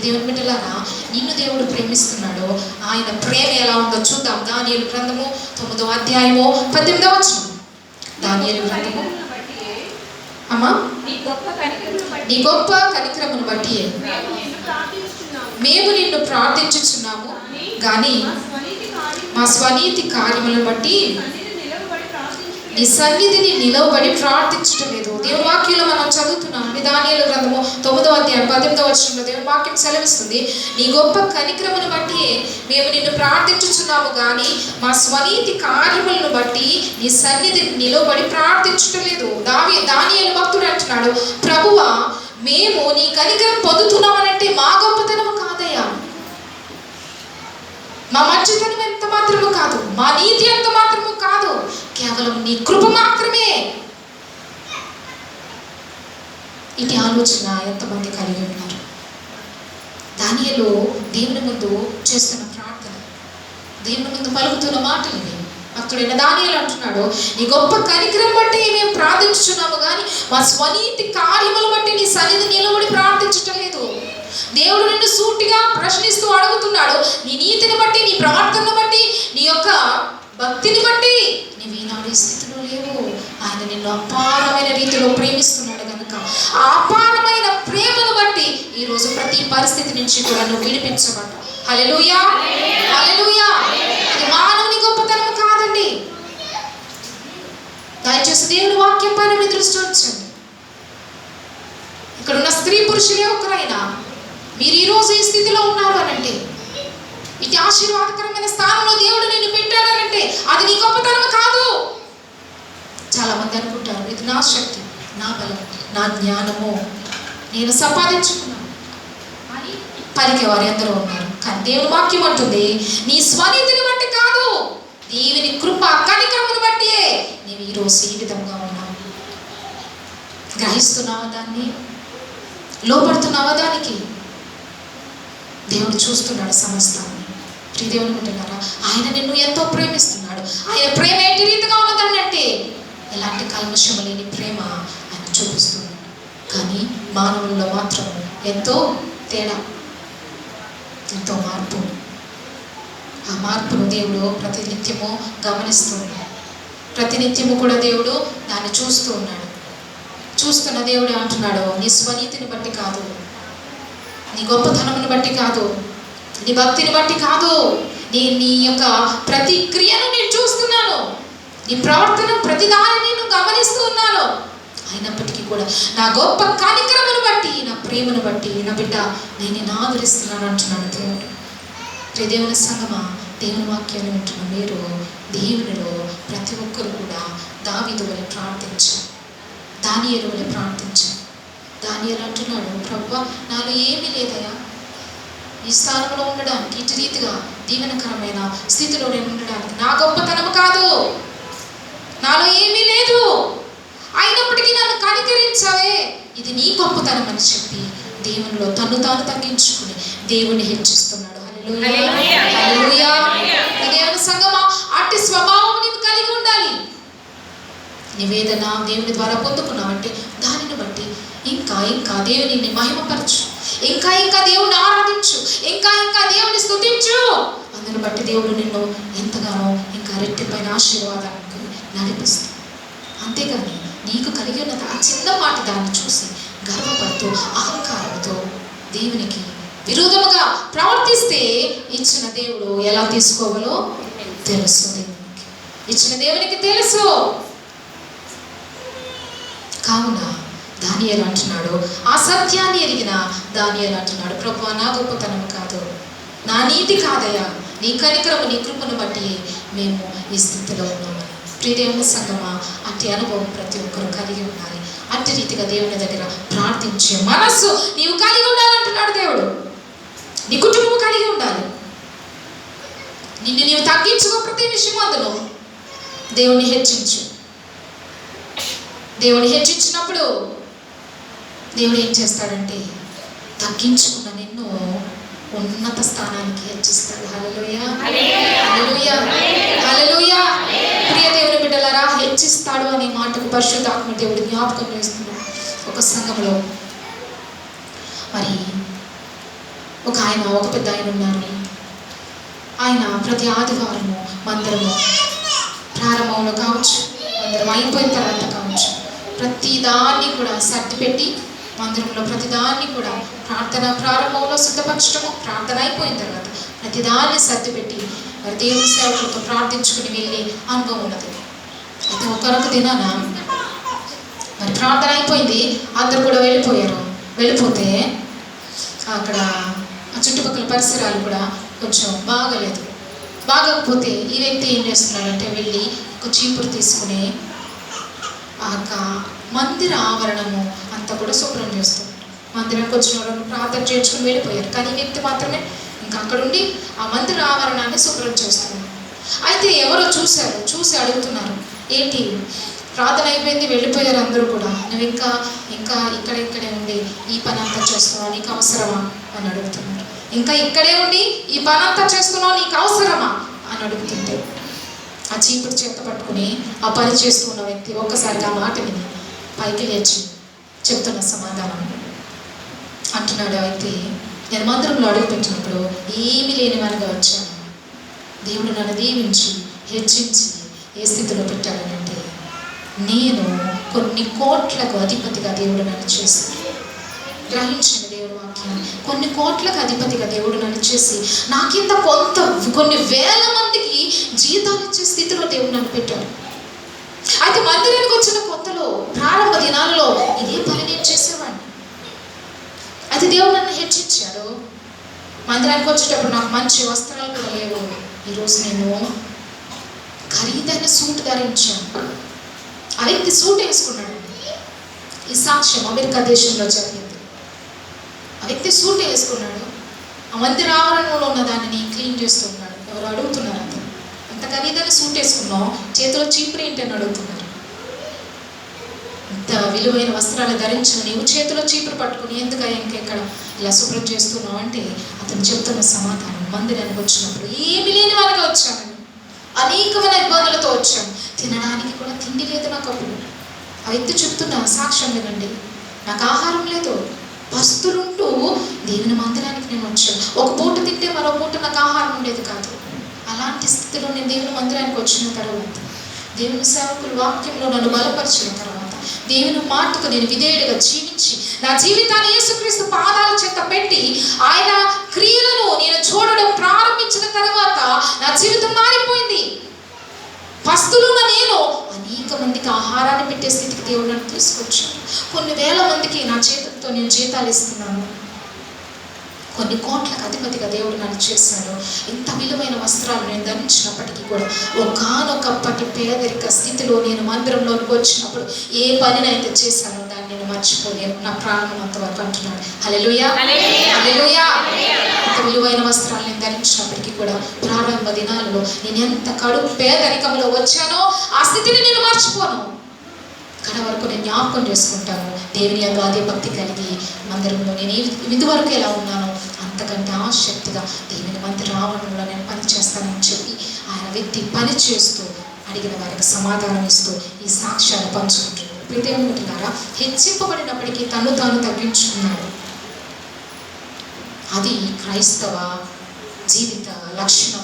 దేవుని బిడ్డలారా, నిన్ను దేవుడు ప్రేమిస్తున్నాడు. ఆయన ప్రేమ ఎలా ఉందో చూద్దాం. దానియేలు గ్రంథము 9వ అధ్యాయము 18వ వచనం. దానియేలు గ్రంథము, అమ్మా, నీ గొప్ప కనికరమును బట్టి మేము నిన్ను ప్రార్థించుచున్నాము, కానీ మా స్వనీతి కార్యములను బట్టి నీ సన్నిధిని నిలవబడి ప్రార్థించటం లేదు. దేవుని వాక్యంలో మనం చదువుతున్నాం. దానియేలు గ్రంథము 9వ అధ్యాయం 18వ వచనంలో దేవుని వాక్యం సెలవిస్తుంది, నీ గొప్ప కనికరమును బట్టి మేము నిన్ను ప్రార్థించుచున్నాము, కానీ మా స్వనీతి కార్యములను బట్టి నీ సన్నిధిని నిలవబడి ప్రార్థించటం లేదు. దానియేలు భక్తుడు అంటున్నాడు, ప్రభువా, మేము నీ కనికరం పొందుతున్నామనంటే మా గొప్పతనము కాదయ్యా, మా మంచితనం ఎంత మాత్రము కాదు, మా నీతి ఎంత మాత్రము కాదు, కేవలం నీ కృప మాత్రమే. ఇది ఆలోచన ఎంతమంది కలిగి ఉన్నారు? దానియేలు దేవుని ముందు చేస్తున్న ప్రార్థన, దేవుని ముందు పలుకుతున్న మాటలు ఇవి. భక్తుడైన దానియేలు అంటున్నాడు, నీ గొప్ప కనికరం బట్టి మేము ప్రార్థించుచున్నాము, కానీ మా స్వనీతి కార్యములు బట్టి నీ సన్నిధి నిలబడి ప్రార్థించటం లేదు. దేవుడు నిన్ను సూటిగా ప్రశ్నిస్తూ అడుగుతున్నాడు, నీ నీతిని బట్టి, నీ ప్రార్థనను బట్టి, నీ యొక్క భక్తిని బట్టి నీవు ఈనాడు ఈ స్థితిలో లేవు. ఆయన నిన్ను అపారమైన రీతిలో ప్రేమిస్తున్నాడు కనుక ఆ అపారమైన ప్రేమను బట్టి ఈరోజు ప్రతి పరిస్థితి నుంచి కూడా నువ్వు విడిపించబడ్డావు. హల్లెలూయా, హల్లెలూయా. ఇది మానవుని గొప్పతనం కాదండి. దయచేసి దేవుని వాక్యం పైన మీ దృష్టి ఉంచండి. ఇక్కడ ఉన్న స్త్రీ పురుషులే ఒక్కరైనా మీరు ఈరోజు ఈ స్థితిలో ఉన్నారు అనంటే, ఇటు ఆశీర్వాదకరమైన స్థానంలో దేవుడు నిన్ను పెట్టాడనంటే అది నీ గొప్పతనం కాదు. చాలా మంది అనుకుంటారు, ఇది నా శక్తి, నా బలం, నా జ్ఞానము, నేను సంపాదించుకున్నాను అని పలికే వారు ఎందరో ఉన్నారు. కానీ దేవుని వాక్యం అంటుంది, నీ స్వనీతిని బట్టి కాదు, దేవుని కృప కనికరమును బట్టి నీవు ఈరోజు ఈ విధంగా ఉన్నావు. గ్రహిస్తున్నావా? దాన్ని లోపడుతున్నావా? దానికి దేవుడు చూస్తున్నాడు సమస్తాన్ని. ప్రియదేవుని బిడ్డలారా, ఆయన నిన్ను ఎంతో ప్రేమిస్తున్నాడు. ఆయన ప్రేమ ఏంటి రీతిగా ఉన్నదంటే ఎలాంటి కల్మషము లేని ప్రేమ ఆయన చూపిస్తున్నాడు. కానీ మానవుల్లో మాత్రం ఎంతో తేడా, ఎంతో మార్పు. ఆ మార్పును దేవుడు ప్రతినిత్యము గమనిస్తూ ఉన్నాడు. ప్రతినిత్యము కూడా దేవుడు దాన్ని చూస్తూ ఉన్నాడు. చూస్తున్న దేవుడు అంటున్నాడు, నీ స్వనీతిని బట్టి కాదు, నీ గొప్పతనమును బట్టి కాదు, నీ భక్తిని బట్టి కాదు, నీ యొక్క ప్రతి క్రియను నేను చూస్తున్నాను, నీ ప్రవర్తన ప్రతిదాన్ని నేను గమనిస్తూ ఉన్నాను. అయినప్పటికీ కూడా నా గొప్ప కనికరమును బట్టి, నా ప్రేమను బట్టి నా బిడ్డ నేను ఆదరిస్తున్నాను అంటున్నాడు దేవుడు. దేవుని సంగమా, దేవుని వాక్యాన్ని వింటున్న మీరు దేవునిలో ప్రతి ఒక్కరు కూడా దావీదు వలె ప్రార్థించారు, దానియేలు వలె ప్రార్థించారు. దానియేలు అంటున్నాడు, ప్రభువా నాలో ఏమీ లేదయా, ఈ స్థానంలో ఉండడానికి, ఇటు రీతిగా దీవెనకరమైన స్థితిలో నేను ఉండడానికి నా గొప్పతనము కాదు, నాలో ఏమీ లేదు, అయినప్పటికీ నన్ను కనికరించావే, ఇది నీ గొప్పతనం అని చెప్పి దేవునిలో తను తాను తగ్గించుకుని దేవుని హెచ్చిస్తున్నాడు. హల్లెలూయా. దేవుని సంగమా, అట్టి స్వభావం నీవు కలిగి ఉండాలి. నివేదన దేవుని ద్వారా పొందుకున్నావంటే దానిని బట్టి ఇంకా ఇంకా దేవుని మహిమపరచు, ఇంకా ఇంకా దేవుని ఆరాధించు, ఇంకా ఇంకా దేవుని స్తుతించు. అందుని బట్టి దేవుడు నిన్ను ఎంతగానో ఇంకా రెట్టిపైన ఆశీర్వాదానికి నడిపిస్తాడు. అంతేగాని నీకు కలిగి ఉన్నది ఆ చిన్నపాటి దాన్ని చూసి గర్వపడుతూ అహంకారంతో దేవునికి విరోధముగా ప్రవర్తిస్తే ఇచ్చిన దేవుడు ఎలా తీసుకోవాలో తెలుసు. దేవునికి ఇచ్చిన దేవునికి తెలుసు. కావున దానియేలు అంటున్నాడు, ఆ సత్యాన్ని ఎరిగిన దానియేలు అంటున్నాడు, ప్రభువా నా గొప్పతనం కాదు, నా నీతి కాదయ్యా, నీ కనికరము నీ కృపను బట్టి మేము ఈ స్థితిలో ఉన్నామని. ప్రియదేవుని సంగమా, అట్టి అనుభవం ప్రతి ఒక్కరు కలిగి ఉండాలి. అట్టి రీతిగా దేవుని దగ్గర ప్రార్థించే మనస్సు నీవు కలిగి ఉండాలంటున్నాడు దేవుడు. నీ కుటుంబం కలిగి ఉండాలి. నిన్ను నీవు తగ్గించుకో, ప్రతి విషయం అందులో దేవుని హెచ్చించు. దేవుని హెచ్చించినప్పుడు దేవుడు ఏం చేస్తాడంటే తగ్గించుకున్న నిన్ను ఉన్నత స్థానానికి హెచ్చిస్తాడు. హల్లెలూయా, హల్లెలూయా, హల్లెలూయా. ప్రియ దేవుని బిడ్డలారా, హెచ్చిస్తాడు అనే మాటకు పరిశుద్ధాత్మ దేవుడు జ్ఞాపకం చేస్తున్నాడు. ఒక సంఘంలో మరి ఒక పెద్ద ఆయన ఉన్నారు. ఆయన ప్రతి ఆదివారము మందిరము ప్రారంభంలో కావచ్చు, మందిరం అయిపోయిన తర్వాత కావచ్చు, ప్రతిదాన్ని కూడా సర్దిపెట్టి మందిరంలో ప్రతిదాన్ని కూడా ప్రార్థన ప్రారంభంలో సిద్ధపరచడము, ప్రార్థన అయిపోయిన తర్వాత ప్రతిదాన్ని సర్దిపెట్టి మరి దేవుని సేవకులతో ప్రార్థించుకుని వెళ్ళే అనుభవం ఉన్నది. అయితే ఒకరొక దినాన మరి ప్రార్థన అయిపోయింది, అందరు కూడా వెళ్ళిపోయారు. వెళ్ళిపోతే అక్కడ ఆ చుట్టుపక్కల పరిసరాలు కూడా కొంచెం బాగలేదు. బాగకపోతే ఈ వ్యక్తి ఏం చేస్తున్నాడంటే వెళ్ళి ఒక చీపురు తీసుకుని ఆ మందిర ఆవరణము అంతా కూడా శుభ్రం చేస్తున్నాడు. మందిరానికి వచ్చిన వాళ్ళు ప్రార్థన చేయించుకుని వెళ్ళిపోయారు, కానీ ఈ వ్యక్తి మాత్రమే ఇంకా అక్కడుండి ఆ మందిర ఆవరణాన్ని శుభ్రం చేస్తున్నాడు. అయితే ఎవరో చూసి అడుగుతున్నారు, ఏంటి ప్రార్థన అయిపోయింది వెళ్ళిపోయారు అందరూ కూడా, నువ్వు ఇంకా ఇంకా ఇక్కడే ఉండి ఈ పని అంతా చేస్తున్నావు, నీకు అవసరమా అని అడుగుతున్నారు. ఇంకా ఇక్కడే ఉండి ఈ పని అంతా చేస్తున్నావు, నీకు అవసరమా అని అడుగుతుంటే ఆ చీపురు చేత పట్టుకుని ఆ పని చేస్తున్న వ్యక్తి ఒక్కసారిగా ఆ మాట విని పైకి లేచి చెప్తున్న సమాధానం అంటున్నాడు. అయితే నేను మందిరంలో అడుగు పెట్టినప్పుడు ఏమీ లేని వారిగా వచ్చాను. దేవుడు నన్ను దీవించి హెచ్చించి ఏ స్థితిలో పెట్టాడనంటే, నేను కొన్ని కోట్లకు అధిపతిగా దేవుడు నన్ను చేసి, గ్రహించండి దేవుడు వాక్యం, కొన్ని కోట్లకు అధిపతిగా దేవుడు నన్ను చేసి నా కింద కొన్ని వేల మందికి జీతాలు ఇచ్చే స్థితిలో దేవుడు నన్ను పెట్టాడు. అయితే మందిరానికి వచ్చిన కొత్తలో ప్రారంభ దినాలలో ఇదే పని నేను చేసేవాడిని. అయితే దేవుడు నన్ను హెచ్చించాడు. మందిరానికి వచ్చేటప్పుడు నాకు మంచి వస్త్రాలు కూడా లేవు. ఈరోజు నేను ఖరీదైన సూట్ ధరించాను. ఆ వ్యక్తి సూట్ వేసుకున్నాడు. ఈ సాక్ష్యం అమెరికా దేశంలో జరిగింది. ఆ వ్యక్తి సూట్ వేసుకున్నాడు. ఆ మందిర ఆవరణలో ఉన్న దానిని క్లీన్ చేస్తున్నాడు. ఎవరు అడుగుతున్నారు, అంత ఖరీదైన సూట్ వేసుకున్నావు, చేతిలో చీపురు ఏంటి అని అడుగుతున్నారు. ఇంత విలువైన వస్త్రాలు ధరించిన నీవు చేతిలో చీపురు పట్టుకుని ఎందుకు ఇంకెక్కడ ఇలా శుభ్రం చేస్తున్నావు అంటే అతను చెప్తున్న సమాధానం, మందిరానికి వచ్చినప్పుడు ఏమి లేని వారిగా వచ్చాను, అనేకమైన ఇబ్బందులతో వచ్చాను, తినడానికి కూడా తిండి లేదు నాకు. అప్పుడు ఆ వ్యక్తి చెప్తున్నా సాక్ష్యం వినండి, నాకు ఆహారం లేదు, పస్తులుంటూ దేవుని మందిరానికి నేను వచ్చాను. ఒక పూట తింటే మరో పూట నాకు ఆహారం ఉండేది కాదు. అలాంటి స్థితిలో నేను దేవుని మందిరానికి వచ్చిన తర్వాత, దేవుని సేవకులు వాక్యంలో నన్ను బలపరిచిన తర్వాత, దేవుని మాటకు నేను విధేయుడిగా జీవించి నా జీవితాన్ని యేసుక్రీస్తు పాదాల చెంత పెట్టి ఆయన క్రియలను నేను చూడడం ప్రారంభించిన తర్వాత నా జీవితం మారిపోయింది. పస్తులున్న నేను అనేక మందికి ఆహారాన్ని పెట్టే స్థితికి దేవుడు నన్ను తీసుకొచ్చాను. కొన్ని వేల మందికి నా చేతులతో నేను జీతాలు ఇస్తున్నాను. కొన్ని కోట్లకు అధిపతిగా దేవుడు నన్ను చేశాడు. ఇంత విలువైన వస్త్రాలు నేను ధరించినప్పటికీ కూడా ఒకానొకప్పటి పేదరిక స్థితిలో నేను మందిరంలోకి వచ్చినప్పుడు ఏ పనినైతే చేశానో దాన్ని నేను మర్చిపోలేను. నా ప్రాణం అంతవరకు అంటున్నాడు. హల్లెలూయా, హల్లెలూయా. ఇంత విలువైన వస్త్రాలు నేను ధరించినప్పటికీ కూడా ప్రారంభ దినాలలో నేను ఎంత కడుపు పేదరికంలో వచ్చానో ఆ స్థితిని నేను మర్చిపోను. కడ వరకు నేను జ్ఞాపకం చేసుకుంటాను. దేవుని యొక్క అదే భక్తి కలిగి మందిరంలో నేను ఇదివరకు ఎలా ఉన్నానో అంతకంటే ఆసక్తిగా దేవుని మందిర ఆవరణలో నేను పని చేస్తానని చెప్పి ఆయన వ్యక్తి పని చేస్తూ అడిగిన వారికి సమాధానం ఇస్తూ ఈ సాక్ష్యాలు పంచుకుంటున్నాడు. ప్రియదేవులారా, హెచ్చింపబడినప్పటికీ తను తాను తగ్గించుకున్నాడు. అది క్రైస్తవ జీవిత లక్షణం.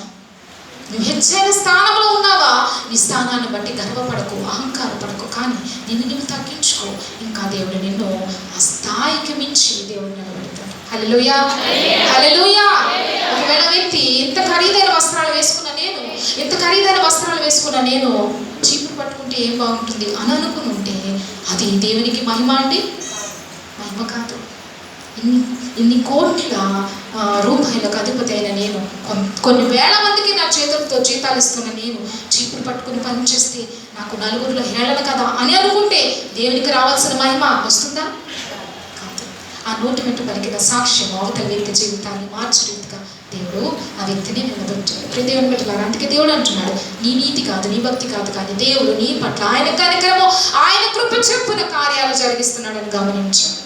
నువ్వు హెచ్చైన స్థానంలో ఉన్నావా, నీ స్థానాన్ని బట్టి గర్వపడకు, అహంకారపడకు, కానీ నిన్ను నువ్వు తగ్గించుకో. ఇంకా దేవుడు నిన్ను ఆ స్థాయికి మించి దేవుడు నిలబెడతాడు. హల్లెలూయా, హల్లెలూయా. ఒకవేళ వ్యక్తి ఇంత ఖరీదైన వస్త్రాలు వేసుకున్న నేను చీపురు పట్టుకుంటే ఏం బాగుంటుంది అని అనుకుని ఉంటే అది దేవునికి మహిమ అండి? మహిమ కాదు. ఇన్ని కోట్ల రూపాయలకు అధిపతి అయిన నేను, కొన్ని వేల మందికి నా చేతులతో జీతాలు ఇస్తున్న నేను చీపురు పట్టుకుని పనిచేస్తే నాకు నలుగురిలో హేళన కదా అని అనుకుంటే దేవునికి రావాల్సిన మహిమ వస్తుందా? కాదు. ఆ నోటి వెంట పలికిన సాక్ష్యం అవతల వ్యక్తి జీవితాన్ని మార్చే రీతిగా దేవుడు ఆ వ్యక్తిని నిలబెట్టాడు. ప్రతి దేవుని పెట్టారు. అందుకే దేవుడు అంటున్నాడు, నీ నీతి కాదు, నీ భక్తి కాదు, కానీ దేవుడు నీ పట్ల ఆయన కనికరము, ఆయన కృప చెప్పున కార్యాలు జరిగిస్తున్నాడని గమనించాడు.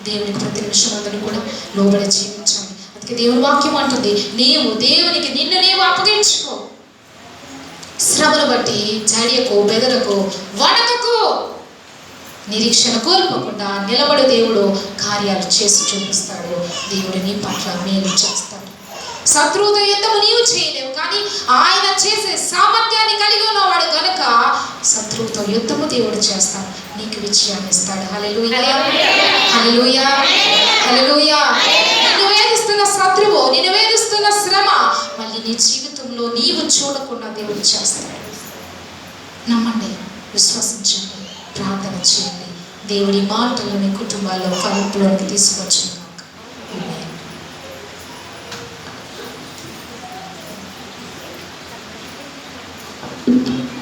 దేవునికి ప్రతి నిమిషం అందరినీ కూడా లోబడి జీవించాలి. అందుకే దేవుని వాక్యం అంటుంది, నీవు దేవునికి నిన్ను నీవు అప్పగించుకో. శ్రమను బట్టి జడియకు, బెదరకు, వణకకు, నిరీక్షణ కోల్పోకుండా నిలబడి దేవుడు కార్యాలు చేసి చూపిస్తాడు. దేవుడు నీ పట్ల మేలు చేస్తాడు. శత్రువుతో యుద్ధము నీవు చేయలేవు, కానీ ఆయన చేసే సామర్థ్యాన్ని కలిగి ఉన్నవాడు కనుక శత్రువుతో యుద్ధము దేవుడు చేస్తాడు, నీకు విజయాన్ని ఇస్తాడు. హల్లెలూయా, హల్లెలూయా, హల్లెలూయా. నిన్ను వేధిస్తున్న శత్రువు, నిన్ను వేధిస్తున్న శ్రమ మళ్ళీ నీ జీవితంలో నీవు చూడకుండా దేవుడు చేస్తాడు. నమ్మండి, విశ్వసించండి, ప్రార్థన చేయండి. దేవుడి మాటలు మీ కుటుంబాల్లో ఫలింపులోకి తీసుకొచ్చింది. Thank you.